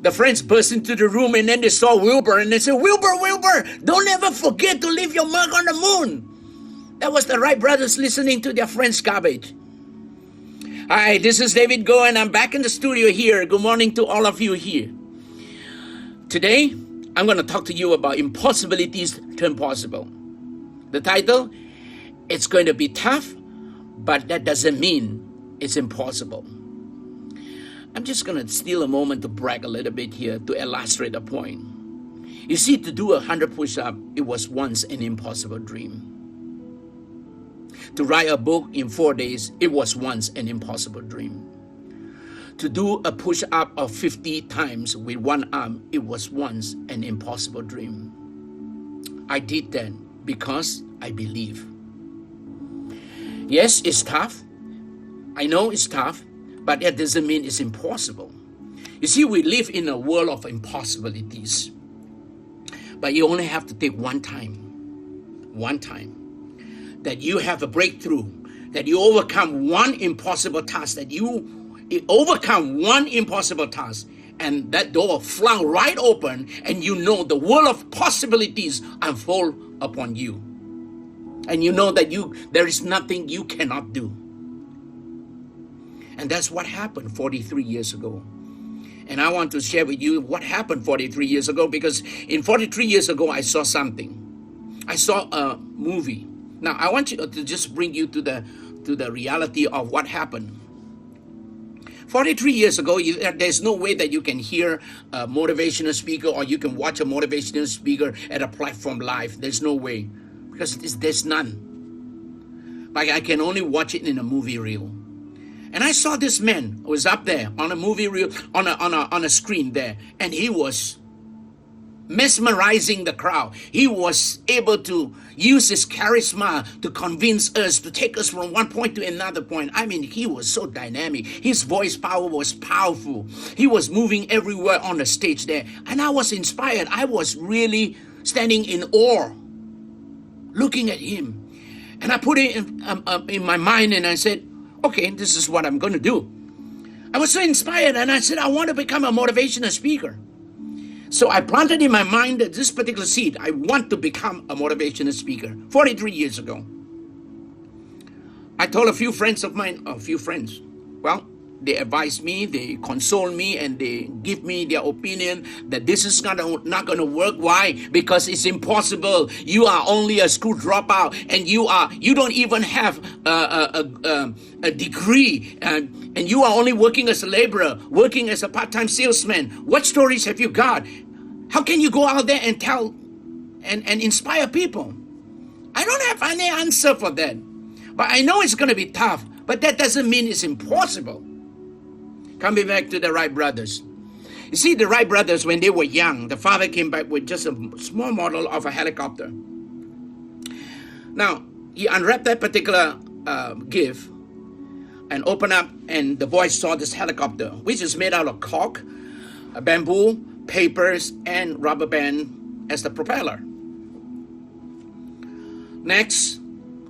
The friends burst into the room and then they saw Wilbur and they said, Wilbur, don't ever forget to leave your mark on the moon. That was the Wright brothers listening to their friend's garbage. Hi, this is David Goh and I'm back in the studio here. Good morning to all of you here. Today, I'm going to talk to you about impossibilities turned possible. The title, it's going to be tough, but that doesn't mean it's impossible. I'm just going to steal a moment to brag a little bit here to illustrate a point. You see, to do 100 push-ups, it was once an impossible dream. To write a book in 4 days, it was once an impossible dream. To do a push-up of 50 times with one arm, it was once an impossible dream. I did that because I believe. Yes, it's tough. I know it's tough. But that doesn't mean it's impossible. You see, we live in a world of impossibilities. But you only have to take one time, that you have a breakthrough, that you overcome one impossible task, and that door flung right open, and you know the world of possibilities unfold upon you. And you know that there is nothing you cannot do. And that's what happened 43 years ago. And I want to share with you what happened 43 years ago, because in 43 years ago, I saw something. I saw a movie. Now, I want you to just bring you to the reality of what happened. 43 years ago, there's no way that you can hear a motivational speaker or you can watch a motivational speaker at a platform live. There's no way, because there's none. But I can only watch it in a movie reel. And I saw this man who was up there on a movie reel, on a screen there, and he was mesmerizing the crowd. He was able to use his charisma to convince us, to take us from one point to another point. I mean, he was so dynamic. His voice power was powerful. He was moving everywhere on the stage there. And I was inspired. I was really standing in awe, looking at him. And I put it in my mind and I said, okay, this is what I'm going to do. I was so inspired and I said, I want to become a motivational speaker. So I planted in my mind that this particular seed, I want to become a motivational speaker 43 years ago. I told a few friends of mine, well, they advised me, they console me, and they give me their opinion that this is not going to work. Why? Because it's impossible. You are only a school dropout, and you don't even have a degree, and you are only working as a laborer, working as a part-time salesman. What stories have you got? How can you go out there and tell and inspire people? I don't have any answer for that. But I know it's going to be tough, but that doesn't mean it's impossible. Coming back to the Wright brothers. You see, the Wright brothers, when they were young, the father came back with just a small model of a helicopter. Now, he unwrapped that particular gift and opened up, and the boys saw this helicopter, which is made out of cork, bamboo, papers, and rubber band as the propeller. Next,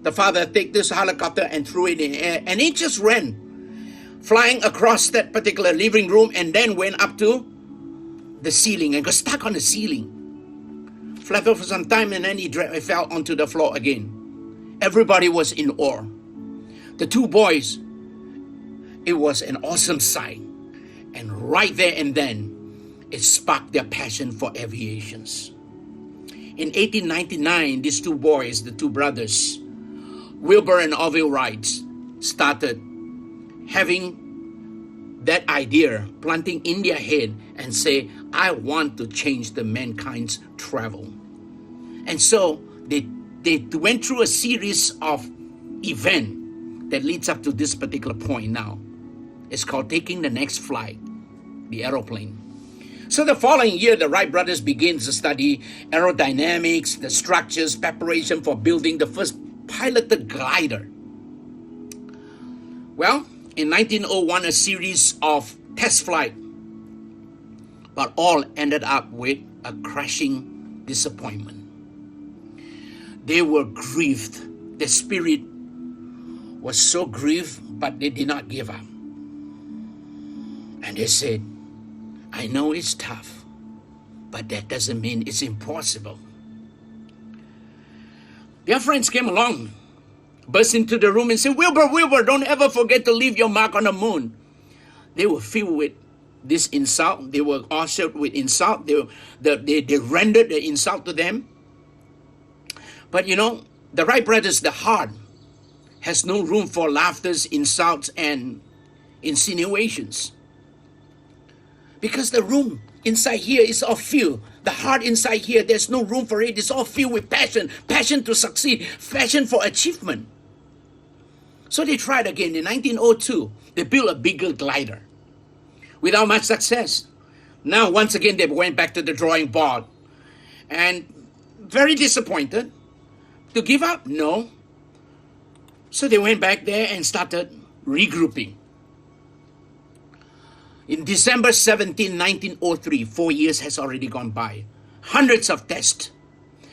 the father took this helicopter and threw it in the air, and it just ran, flying across that particular living room, and then went up to the ceiling and got stuck on the ceiling. Fluttered for some time, and then it fell onto the floor again. Everybody was in awe. The two boys, it was an awesome sight. And right there and then, it sparked their passion for aviations. In 1899, these two boys, the two brothers, Wilbur and Orville Wright, started having that idea, planting in their head and say, I want to change the mankind's travel. And so they went through a series of events that leads up to this particular point now. It's called taking the next flight, the aeroplane. So the following year, the Wright brothers began to study aerodynamics, the structures, preparation for building the first piloted glider. Well, in 1901, a series of test flights, but all ended up with a crashing disappointment. They were grieved. Their spirit was so grieved, but they did not give up. And they said, I know it's tough, but that doesn't mean it's impossible. Their friends came along, burst into the room and said, Wilbur, don't ever forget to leave your mark on the moon. They were filled with this insult. They were ushered with insult. They rendered the insult to them. But the Wright brothers, the heart has no room for laughter, insults, and insinuations. Because the room inside here is all filled. The heart inside here, there's no room for it. It's all filled with passion. Passion to succeed. Passion for achievement. So they tried again. In 1902, they built a bigger glider. Without much success. Now, once again, they went back to the drawing board. And very disappointed. To give up? No. So they went back there and started regrouping. In December 17, 1903, 4 years has already gone by. Hundreds of tests,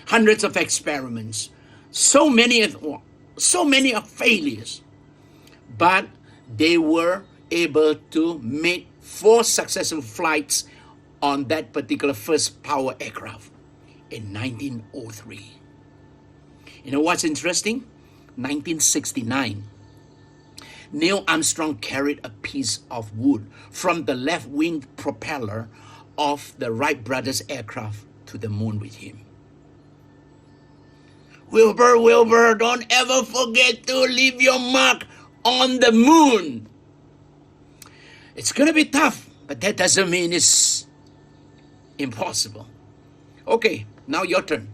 hundreds of experiments, so many of failures. But they were able to make 4 successful flights on that particular first power aircraft in 1903. You know what's interesting? 1969. Neil Armstrong carried a piece of wood from the left wing propeller of the Wright brothers aircraft to the moon with him. Wilbur, don't ever forget to leave your mark on the moon. It's going to be tough, but that doesn't mean it's impossible. Okay, now your turn.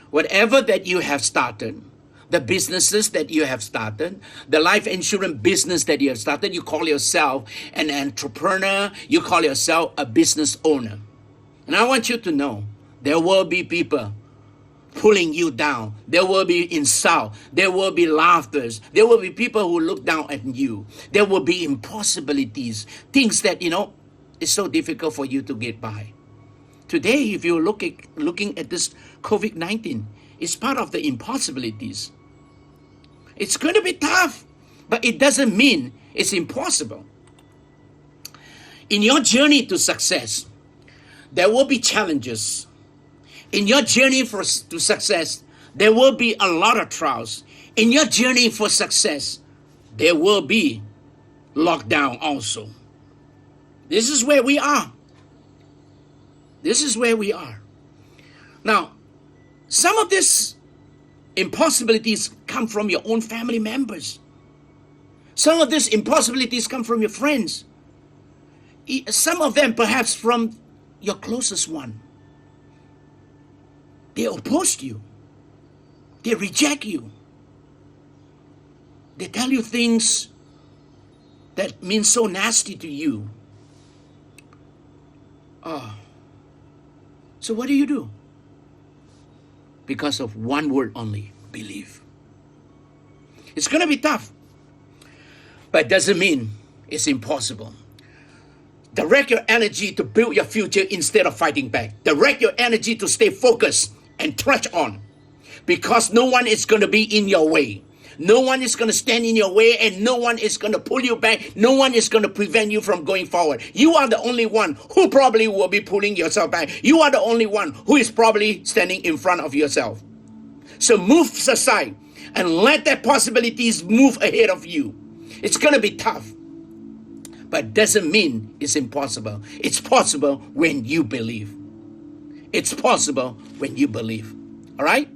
Whatever that you have started, the businesses that you have started, the life insurance business that you have started, you call yourself an entrepreneur, you call yourself a business owner. And I want you to know, there will be people pulling you down. There will be insult. There will be laughters. There will be people who look down at you. There will be impossibilities, things that, it's so difficult for you to get by. Today, if you're looking at this COVID-19, it's part of the impossibilities. It's going to be tough, but it doesn't mean it's impossible. In your journey to success, there will be challenges. In your journey to success, there will be a lot of trials. In your journey for success, there will be lockdown also. This is where we are. This is where we are. Now, some of these impossibilities come from your own family members. Some of these impossibilities come from your friends. Some of them perhaps from your closest one. They oppose you. They reject you. They tell you things that mean so nasty to you. So what do? Because of one word only, believe. It's going to be tough, but it doesn't mean it's impossible. Direct your energy to build your future instead of fighting back. Direct your energy to stay focused and trudge on, because no one is going to be in your way. No one is going to stand in your way, and no one is going to pull you back. No one is going to prevent you from going forward. You are the only one who probably will be pulling yourself back. You are the only one who is probably standing in front of yourself. So move aside and let that possibilities move ahead of you. It's going to be tough, but doesn't mean it's impossible. It's possible when you believe. It's possible when you believe. All right?